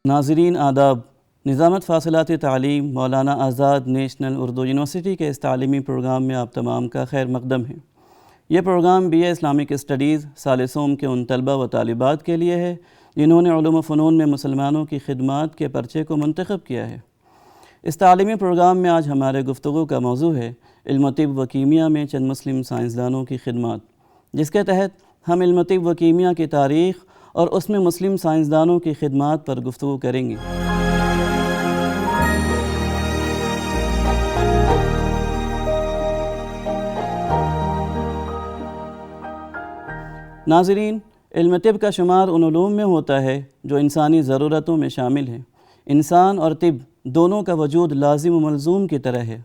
ناظرین آداب، نظامت فاصلاتی تعلیم مولانا آزاد نیشنل اردو یونیورسٹی کے اس تعلیمی پروگرام میں آپ تمام کا خیر مقدم ہے۔ یہ programme B A Islamic studies سال سوم کے ان طلبہ و طالبات کے لیے ہے جنہوں نے علوم و فنون میں مسلمانوں کی خدمات کے پرچے کو منتخب کیا ہے۔ اس تعلیمی پروگرام میں آج ہمارے گفتگو کا موضوع ہے علم طب و کیمیا میں چند مسلم سائنسدانوں کی خدمات، جس کے تحت ہم علم طب و کیمیا کی تاریخ اور اس میں مسلم سائنسدانوں کی خدمات پر گفتگو کریں گے۔ ناظرین، علم طب کا شمار ان علوم میں ہوتا ہے جو انسانی ضرورتوں میں شامل ہیں۔ انسان اور طب دونوں کا وجود لازم و ملزوم کی طرح ہے۔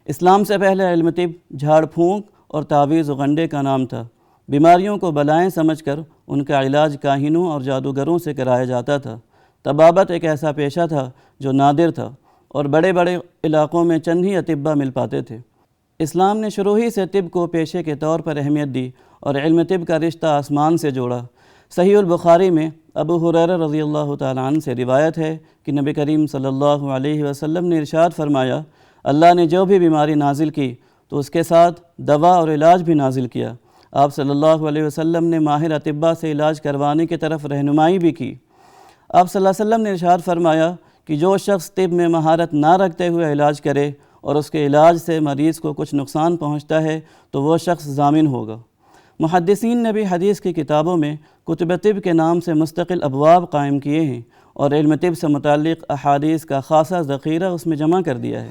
اسلام سے پہلے علم طب جھاڑ پھونک اور تعویذ و غنڈے کا نام تھا۔ بیماریوں کو بلائیں سمجھ کر ان کا علاج کاہنوں اور جادوگروں سے کرایا جاتا تھا۔ طبابت ایک ایسا پیشہ تھا جو نادر تھا اور بڑے بڑے علاقوں میں چند ہی اطباء مل پاتے تھے۔ اسلام نے شروع ہی سے طب کو پیشے کے طور پر اہمیت دی اور علم طب کا رشتہ آسمان سے جوڑا۔ صحیح البخاری میں ابو ہریرہ رضی اللہ تعالیٰ عنہ سے روایت ہے کہ نبی کریم صلی اللہ علیہ وسلم نے ارشاد فرمایا، اللہ نے جو بھی بیماری نازل کی تو اس کے ساتھ دوا اور علاج بھی نازل کیا۔ آپ صلی اللہ علیہ وسلم نے ماہر اطباء سے علاج کروانے کی طرف رہنمائی بھی کی۔ آپ صلی اللہ علیہ وسلم نے ارشاد فرمایا کہ جو شخص طب میں مہارت نہ رکھتے ہوئے علاج کرے اور اس کے علاج سے مریض کو کچھ نقصان پہنچتا ہے تو وہ شخص ضامن ہوگا۔ محدثین نے بھی حدیث کی کتابوں میں کتب طب کے نام سے مستقل ابواب قائم کیے ہیں اور علم طب سے متعلق احادیث کا خاصا ذخیرہ اس میں جمع کر دیا ہے۔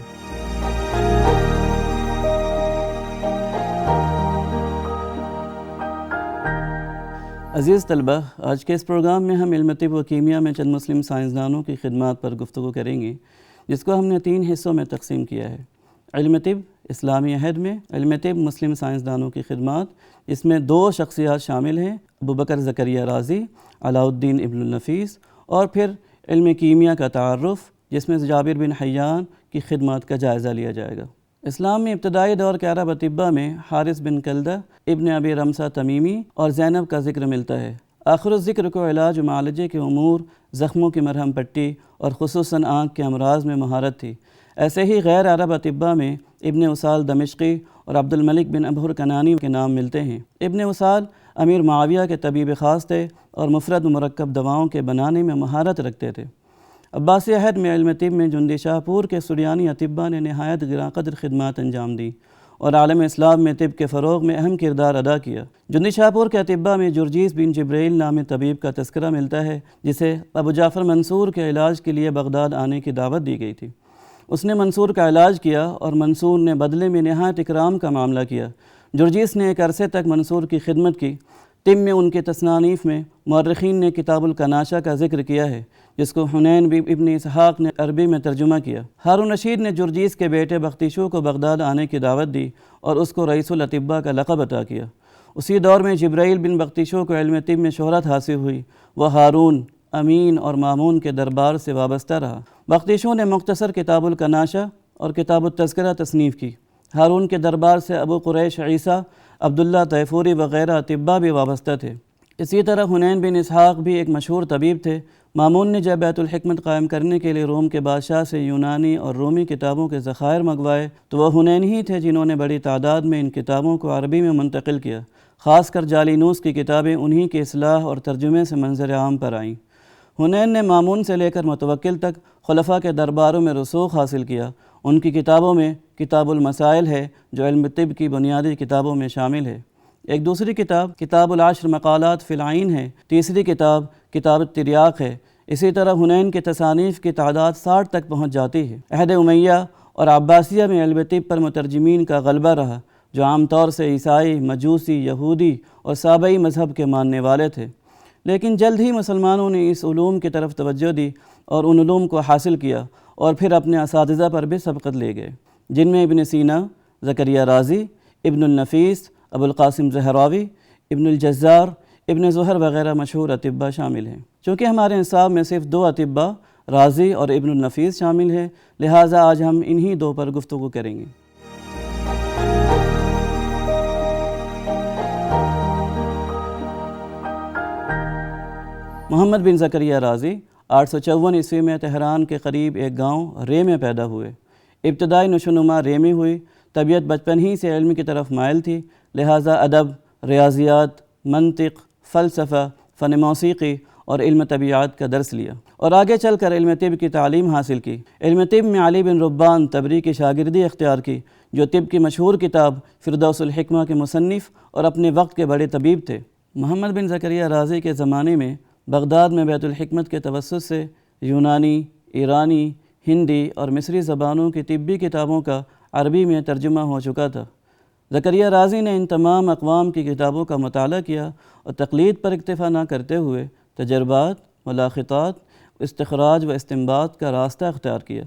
عزیز طلبہ، آج کے اس پروگرام میں ہم علم طب و کیمیا میں چند مسلم سائنسدانوں کی خدمات پر گفتگو کریں گے، جس کو ہم نے 3 حصوں میں تقسیم کیا ہے۔ علم طب اسلامی عہد میں، علم طب مسلم سائنسدانوں کی خدمات، اس میں 2 شخصیات شامل ہیں، ابوبکر زکریا رازی، علاء الدین ابن النفیس، اور پھر علم کیمیا کا تعارف، جس میں جابر بن حیان کی خدمات کا جائزہ لیا جائے گا۔ اسلام میں ابتدائی دور کے عرب اطباء میں حارث بن کلدہ، ابن ابی رمسہ تمیمی اور زینب کا ذکر ملتا ہے۔ آخر الذکر کو علاج و معالجے کے امور، زخموں کی مرہم پٹی اور خصوصاً آنکھ کے امراض میں مہارت تھی۔ ایسے ہی غیر عرب اطباء میں ابن وصال دمشقی اور عبد الملک بن ابہر کنانی کے نام ملتے ہیں۔ ابن وصال امیر معاویہ کے طبیب خاص تھے اور مفرد و مرکب دواؤں کے بنانے میں مہارت رکھتے تھے۔ عباسی عہد میں علم طب میں جندی شاہ پور کے سریانی اطباء نے نہایت گراں قدر خدمات انجام دیں اور عالم اسلام میں طب کے فروغ میں اہم کردار ادا کیا۔ جندی شاہ پور کے اطباء میں جرجیس بن جبرائیل نامی طبیب کا تذکرہ ملتا ہے، جسے ابو جعفر منصور کے علاج کے لیے بغداد آنے کی دعوت دی گئی تھی۔ اس نے منصور کا علاج کیا اور منصور نے بدلے میں نہایت اکرام کا معاملہ کیا۔ جرجیس نے ایک عرصے تک منصور کی خدمت کی۔ طب میں ان کی تصانیف میں مورخین نے کتاب الکناشہ کا ذکر کیا ہے، جس کو حنین ابن اسحاق نے عربی میں ترجمہ کیا۔ ہارون رشید نے جرجیس کے بیٹے بختیشو کو بغداد آنے کی دعوت دی اور اس کو رئیس الاطباء کا لقب عطا کیا۔ اسی دور میں جبرائیل بن بختیشو کو علم طب میں شہرت حاصل ہوئی۔ وہ ہارون، امین اور مامون کے دربار سے وابستہ رہا۔ بختیشو نے مختصر کتاب الکناشہ اور کتاب التذکرہ تصنیف کی۔ ہارون کے دربار سے ابو قریش عیسیٰ، عبداللہ طیفوری وغیرہ اطباء بھی وابستہ تھے۔ اسی طرح حنین بن اسحاق بھی ایک مشہور طبیب تھے۔ مامون نے جب بیت الحکمت قائم کرنے کے لیے روم کے بادشاہ سے یونانی اور رومی کتابوں کے ذخائر منگوائے تو وہ حنین ہی تھے جنہوں نے بڑی تعداد میں ان کتابوں کو عربی میں منتقل کیا۔ خاص کر جالینوس کی کتابیں انہی کے اصلاح اور ترجمے سے منظر عام پر آئیں۔ حنین نے مامون سے لے کر متوکل تک خلفاء کے درباروں میں رسوخ حاصل کیا۔ ان کی کتابوں میں کتاب المسائل ہے جو علم طب کی بنیادی کتابوں میں شامل ہے۔ ایک دوسری کتاب کتاب العشر مقالات فی العین ہے۔ تیسری کتاب کتاب التریاق ہے۔ اسی طرح حنین کی تصانیف کی تعداد 60 تک پہنچ جاتی ہے۔ عہد امیہ اور عباسیہ میں علم طب پر مترجمین کا غلبہ رہا، جو عام طور سے عیسائی، مجوسی، یہودی اور سابئی مذہب کے ماننے والے تھے۔ لیکن جلد ہی مسلمانوں نے اس علوم کی طرف توجہ دی اور ان علوم کو حاصل کیا اور پھر اپنے اساتذہ پر بھی سبقت لے گئے، جن میں ابن سینا، زکریا رازی، ابن النفیس، ابو القاسم زہراوی، ابن الجزار، ابن زہر وغیرہ مشہور اطباء شامل ہیں۔ چونکہ ہمارے نصاب میں صرف 2 اطباء رازی اور ابن النفیس شامل ہے، لہٰذا آج ہم انہی دو پر گفتگو کریں گے۔ محمد بن زکریہ رازی 854 عیسوی میں تہران کے قریب ایک گاؤں رے میں پیدا ہوئے۔ ابتدائی نشوونما رے میں ہوئی۔ طبیعت بچپن ہی سے علم کی طرف مائل تھی، لہٰذا ادب، ریاضیات، منطق، فلسفہ، فن موسیقی اور علم طبیعات کا درس لیا اور آگے چل کر علم طب کی تعلیم حاصل کی۔ علم طب میں علی بن ربان تبری کی شاگردی اختیار کی، جو طب کی مشہور کتاب فردوس الحکمہ کے مصنف اور اپنے وقت کے بڑے طبیب تھے۔ محمد بن زکریہ رازی کے زمانے میں بغداد میں بیت الحکمت کے توسط سے یونانی، ایرانی، ہندی اور مصری زبانوں کی طبی کتابوں کا عربی میں ترجمہ ہو چکا تھا۔ زکریہ رازی نے ان تمام اقوام کی کتابوں کا مطالعہ کیا اور تقلید پر اکتفا نہ کرتے ہوئے تجربات، ملاحظات، استخراج و استنباط کا راستہ اختیار کیا۔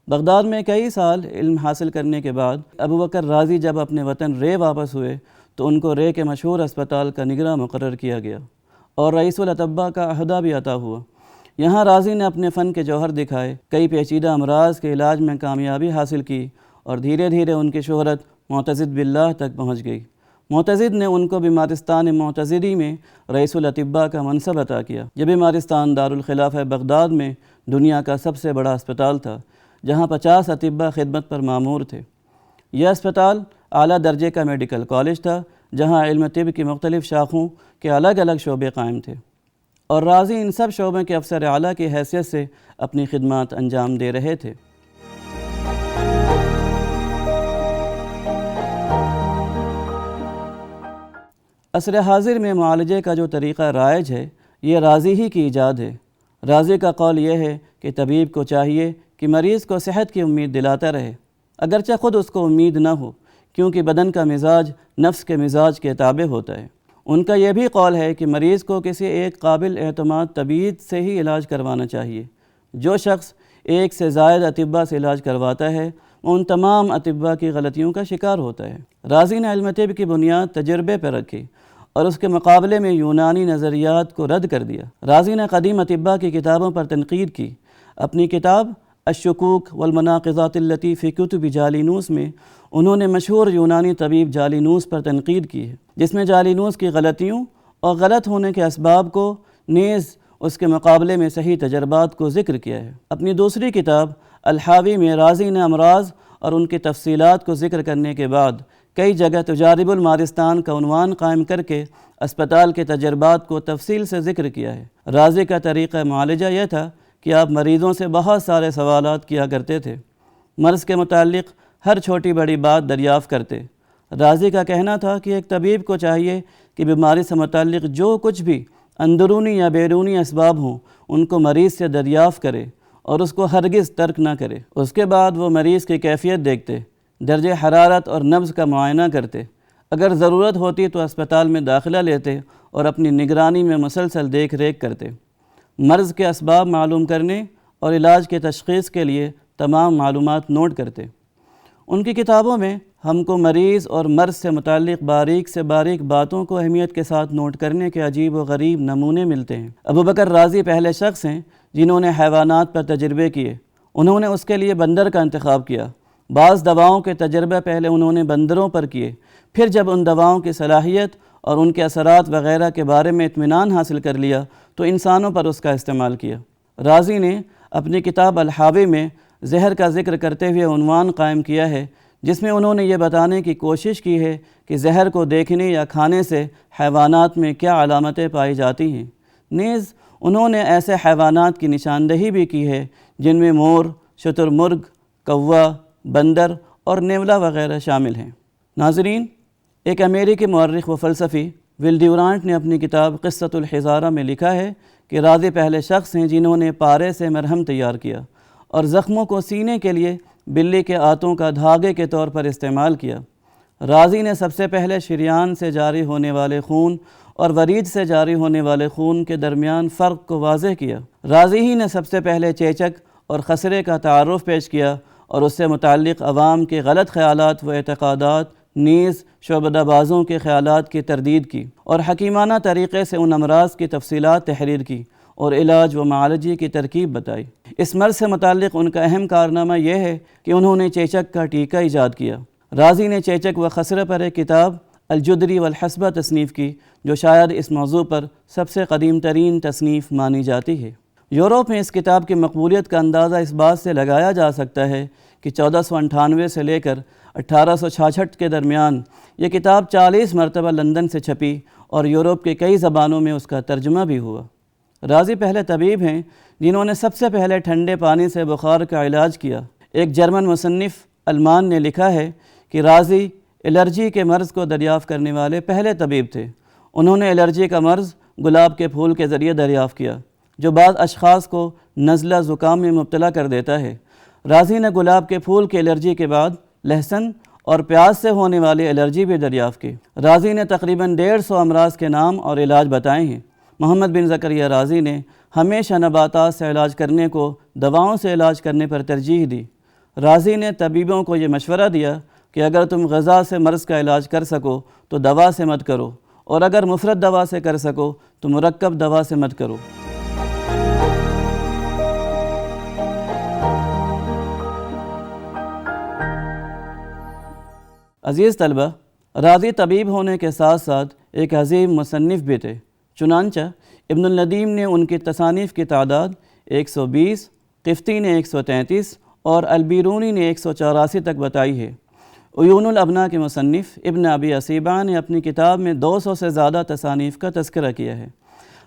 بغداد میں کئی سال علم حاصل کرنے کے بعد ابوبکر رازی جب اپنے وطن رے واپس ہوئے تو ان کو رے کے مشہور اسپتال کا نگراں مقرر کیا گیا اور رئیس الاطباء کا عہدہ بھی عطا ہوا۔ یہاں رازی نے اپنے فن کے جوہر دکھائے، کئی پیچیدہ امراض کے علاج میں کامیابی حاصل کی اور دھیرے دھیرے ان کی شہرت معتزد باللہ تک پہنچ گئی۔ معتزد نے ان کو بیمارستان معتزدی میں رئیس الاطباء کا منصب عطا کیا۔ یہ بیمارستان دارالخلافہ بغداد میں دنیا کا سب سے بڑا اسپتال تھا، جہاں 50 اطباء خدمت پر مامور تھے۔ یہ اسپتال اعلیٰ درجے کا میڈیکل کالج تھا، جہاں علم طب کی مختلف شاخوں کے الگ الگ شعبے قائم تھے، اور رازی ان سب شعبوں کے افسر اعلیٰ کی حیثیت سے اپنی خدمات انجام دے رہے تھے۔ عصر حاضر میں معالجے کا جو طریقہ رائج ہے، یہ رازی ہی کی ایجاد ہے۔ رازی کا قول یہ ہے کہ طبیب کو چاہیے کہ مریض کو صحت کی امید دلاتا رہے، اگرچہ خود اس کو امید نہ ہو، کیونکہ بدن کا مزاج نفس کے مزاج کے تابع ہوتا ہے۔ ان کا یہ بھی قول ہے کہ مریض کو کسی ایک قابل اعتماد طبیب سے ہی علاج کروانا چاہیے۔ جو شخص ایک سے زائد اطباء سے علاج کرواتا ہے، وہ ان تمام اطباء کی غلطیوں کا شکار ہوتا ہے۔ رازی نے علم طب کی بنیاد تجربے پر رکھی اور اس کے مقابلے میں یونانی نظریات کو رد کر دیا۔ رازی نے قدیم اطباء کی کتابوں پر تنقید کی۔ اپنی کتاب الشکوک والمناقضات التی فی کتب جالینوس میں انہوں نے مشہور یونانی طبیب جالینوس پر تنقید کی ہے، جس میں جالینوس کی غلطیوں اور غلط ہونے کے اسباب کو نیز اس کے مقابلے میں صحیح تجربات کو ذکر کیا ہے۔ اپنی دوسری کتاب الحاوی میں رازی نے امراض اور ان کی تفصیلات کو ذکر کرنے کے بعد کئی جگہ تجارب المارستان کا عنوان قائم کر کے اسپتال کے تجربات کو تفصیل سے ذکر کیا ہے۔ رازی کا طریقہ معالجہ یہ تھا کہ آپ مریضوں سے بہت سارے سوالات کیا کرتے تھے، مرض کے متعلق ہر چھوٹی بڑی بات دریافت کرتے۔ رازی کا کہنا تھا کہ ایک طبیب کو چاہیے کہ بیماری سے متعلق جو کچھ بھی اندرونی یا بیرونی اسباب ہوں ان کو مریض سے دریافت کرے اور اس کو ہرگز ترک نہ کرے۔ اس کے بعد وہ مریض کی کیفیت دیکھتے، درجہ حرارت اور نبض کا معائنہ کرتے، اگر ضرورت ہوتی تو اسپتال میں داخلہ لیتے اور اپنی نگرانی میں مسلسل دیکھ ریکھ کرتے۔ مرض کے اسباب معلوم کرنے اور علاج کے تشخیص کے لیے تمام معلومات نوٹ کرتے۔ ان کی کتابوں میں ہم کو مریض اور مرض سے متعلق باریک سے باریک باتوں کو اہمیت کے ساتھ نوٹ کرنے کے عجیب و غریب نمونے ملتے ہیں۔ ابوبکر رازی پہلے شخص ہیں جنہوں نے حیوانات پر تجربے کیے۔ انہوں نے اس کے لیے بندر کا انتخاب کیا۔ بعض دواؤں کے تجربے پہلے انہوں نے بندروں پر کیے، پھر جب ان دواؤں کی صلاحیت اور ان کے اثرات وغیرہ کے بارے میں اطمینان حاصل کر لیا تو انسانوں پر اس کا استعمال کیا۔ رازی نے اپنی کتاب الحاوی میں زہر کا ذکر کرتے ہوئے عنوان قائم کیا ہے، جس میں انہوں نے یہ بتانے کی کوشش کی ہے کہ زہر کو دیکھنے یا کھانے سے حیوانات میں کیا علامتیں پائی جاتی ہیں۔ نیز انہوں نے ایسے حیوانات کی نشاندہی بھی کی ہے جن میں مور، شتر مرغ، کوا، بندر اور نیولا وغیرہ شامل ہیں۔ ناظرین، ایک امریکی مورخ و فلسفی ول ڈیورانٹ نے اپنی کتاب قصۃ الحضارہ میں لکھا ہے کہ رازی پہلے شخص ہیں جنہوں نے پارے سے مرہم تیار کیا اور زخموں کو سینے کے لیے بلی کے آنتوں کا دھاگے کے طور پر استعمال کیا۔ رازی نے سب سے پہلے شریان سے جاری ہونے والے خون اور ورید سے جاری ہونے والے خون کے درمیان فرق کو واضح کیا۔ رازی ہی نے سب سے پہلے چیچک اور خسرے کا تعارف پیش کیا اور اس سے متعلق عوام کے غلط خیالات و اعتقادات نیز شعبدہ بازوں کے خیالات کی تردید کی اور حکیمانہ طریقے سے ان امراض کی تفصیلات تحریر کی اور علاج و معالجے کی ترکیب بتائی۔ اس مرض سے متعلق ان کا اہم کارنامہ یہ ہے کہ انہوں نے چیچک کا ٹیکہ ایجاد کیا۔ رازی نے چیچک و خسرہ پر ایک کتاب الجدری والحسبہ تصنیف کی، جو شاید اس موضوع پر سب سے قدیم ترین تصنیف مانی جاتی ہے۔ یورپ میں اس کتاب کی مقبولیت کا اندازہ اس بات سے لگایا جا سکتا ہے کہ 1498 سے لے کر 1866 کے درمیان یہ کتاب 40 مرتبہ لندن سے چھپی اور یورپ کے کئی زبانوں میں اس کا ترجمہ بھی ہوا۔ رازی پہلے طبیب ہیں جنہوں نے سب سے پہلے ٹھنڈے پانی سے بخار کا علاج کیا۔ ایک جرمن مصنف المان نے لکھا ہے کہ رازی الرجی کے مرض کو دریافت کرنے والے پہلے طبیب تھے۔ انہوں نے الرجی کا مرض گلاب کے پھول کے ذریعے دریافت کیا، جو بعض اشخاص کو نزلہ زکام میں مبتلا کر دیتا ہے۔ رازی نے گلاب کے پھول کی الرجی کے بعد لہسن اور پیاز سے ہونے والی الرجی بھی دریافت کی۔ رازی نے تقریباً 150 امراض کے نام اور علاج بتائے ہیں۔ محمد بن زکریا رازی نے ہمیشہ نباتات سے علاج کرنے کو دواؤں سے علاج کرنے پر ترجیح دی۔ رازی نے طبیبوں کو یہ مشورہ دیا کہ اگر تم غذا سے مرض کا علاج کر سکو تو دوا سے مت کرو، اور اگر مفرد دوا سے کر سکو تو مرکب دوا سے مت کرو۔ عزیز طلبہ، رازی طبیب ہونے کے ساتھ ساتھ ایک عظیم مصنف بھی تھے۔ چنانچہ ابن الندیم نے ان کی تصانیف کی تعداد 120، قفطی نے 133 اور البیرونی نے 184 تک بتائی ہے۔ عیون الابنا کے مصنف ابن ابی عصیبہ نے اپنی کتاب میں 200 سے زیادہ تصانیف کا تذکرہ کیا ہے۔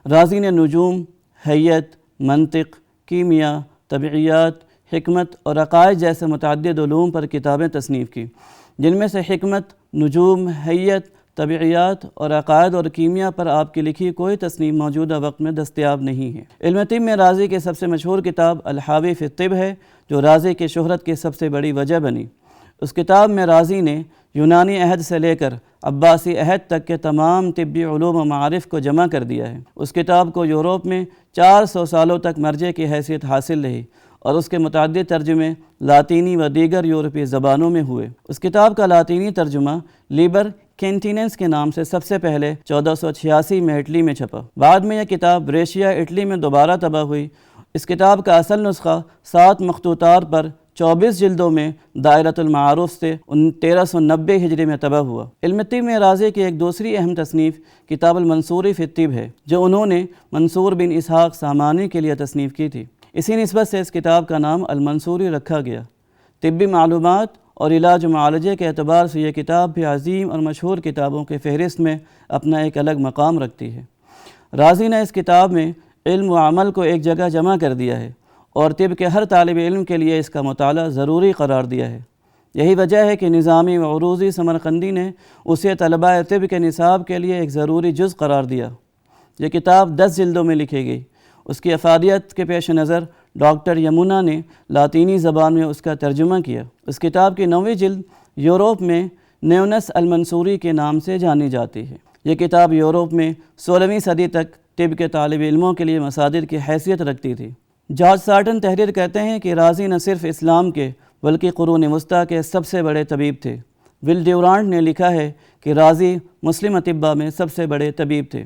رازی نے نجوم، حیت، منطق، کیمیا، طبعیات، حکمت اور عقائد جیسے متعدد علوم پر کتابیں تصنیف کی، جن میں سے حکمت، نجوم، حیت، طبعیات اور عقائد اور کیمیا پر آپ کی لکھی کوئی تصنیف موجودہ وقت میں دستیاب نہیں ہے۔ علم طب میں رازی کی سب سے مشہور کتاب الحاوی فی الطب ہے، جو رازی کی شہرت کی سب سے بڑی وجہ بنی۔ اس کتاب میں رازی نے یونانی عہد سے لے کر عباسی عہد تک کے تمام طبی علوم و معارف کو جمع کر دیا ہے۔ اس کتاب کو یورپ میں 400 سالوں تک مرجع کی حیثیت حاصل رہی اور اس کے متعدد ترجمے لاطینی و دیگر یورپی زبانوں میں ہوئے۔ اس کتاب کا لاطینی ترجمہ لیبر کینٹیننس کے نام سے سب سے پہلے 1486 میں اٹلی میں چھپا۔ بعد میں یہ کتاب بریشیا اٹلی میں دوبارہ طبع ہوئی۔ اس کتاب کا اصل نسخہ 7 مخطوطات پر 24 جلدوں میں دائرۃ المعارف سے 1390 ہجری میں طبع ہوا۔ علم طب میں رازی کی ایک دوسری اہم تصنیف کتاب المنصوری فی الطب ہے، جو انہوں نے منصور بن اسحاق سامانی کے لیے تصنیف کی تھی۔ اسی نسبت سے اس کتاب کا نام المنصوری رکھا گیا۔ طبی معلومات اور علاج و معالجے کے اعتبار سے یہ کتاب بھی عظیم اور مشہور کتابوں کے فہرست میں اپنا ایک الگ مقام رکھتی ہے۔ رازی نے اس کتاب میں علم و عمل کو ایک جگہ جمع کر دیا ہے اور طب کے ہر طالب علم کے لیے اس کا مطالعہ ضروری قرار دیا ہے۔ یہی وجہ ہے کہ نظامی و عروضی سمرقندی نے اسے طلباء طب کے نصاب کے لیے ایک ضروری جز قرار دیا۔ یہ کتاب 10 جلدوں میں لکھی گئی۔ اس کی افادیت کے پیش نظر ڈاکٹر یمونا نے لاطینی زبان میں اس کا ترجمہ کیا۔ اس کتاب کی 9ویں جلد یورپ میں نیونس المنصوری کے نام سے جانی جاتی ہے۔ یہ کتاب یورپ میں 16ویں صدی تک طب کے طالب علموں کے لیے مصادر کی حیثیت رکھتی تھی۔ جارج سارٹن تحریر کرتے ہیں کہ رازی نہ صرف اسلام کے بلکہ قرون وسطیٰ کے سب سے بڑے طبیب تھے۔ ول ڈیورانٹ نے لکھا ہے کہ رازی مسلم اطباء میں سب سے بڑے طبیب تھے۔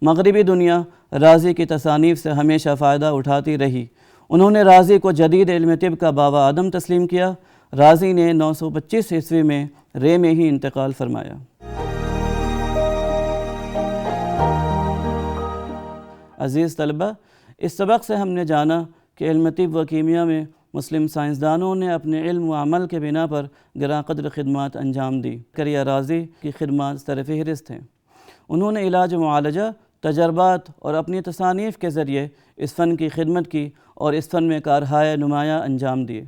مغربی دنیا رازی کی تصانیف سے ہمیشہ فائدہ اٹھاتی رہی۔ انہوں نے رازی کو جدید علم طب کا بابا آدم تسلیم کیا۔ رازی نے 925 عیسوی میں رے میں ہی انتقال فرمایا۔ عزیز طلبہ، اس سبق سے ہم نے جانا کہ علم طب و کیمیا میں مسلم سائنسدانوں نے اپنے علم و عمل کے بنا پر گراں قدر خدمات انجام دی۔ زکریا رازی کی خدمات سر فہرست ہیں۔ انہوں نے علاج و معالجہ، تجربات اور اپنی تصانیف کے ذریعے اس فن کی خدمت کی اور اس فن میں کارہائے نمایاں انجام دیے۔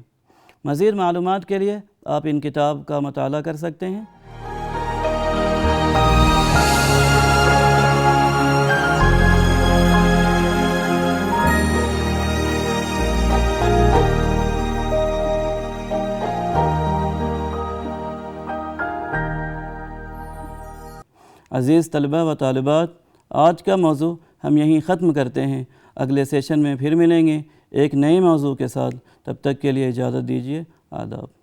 مزید معلومات کے لیے آپ ان کتاب کا مطالعہ کر سکتے ہیں۔ عزیز طلبہ و طالبات، آج کا موضوع ہم یہیں ختم کرتے ہیں۔ اگلے سیشن میں پھر ملیں گے ایک نئے موضوع کے ساتھ۔ تب تک کے لیے اجازت دیجیے۔ آداب۔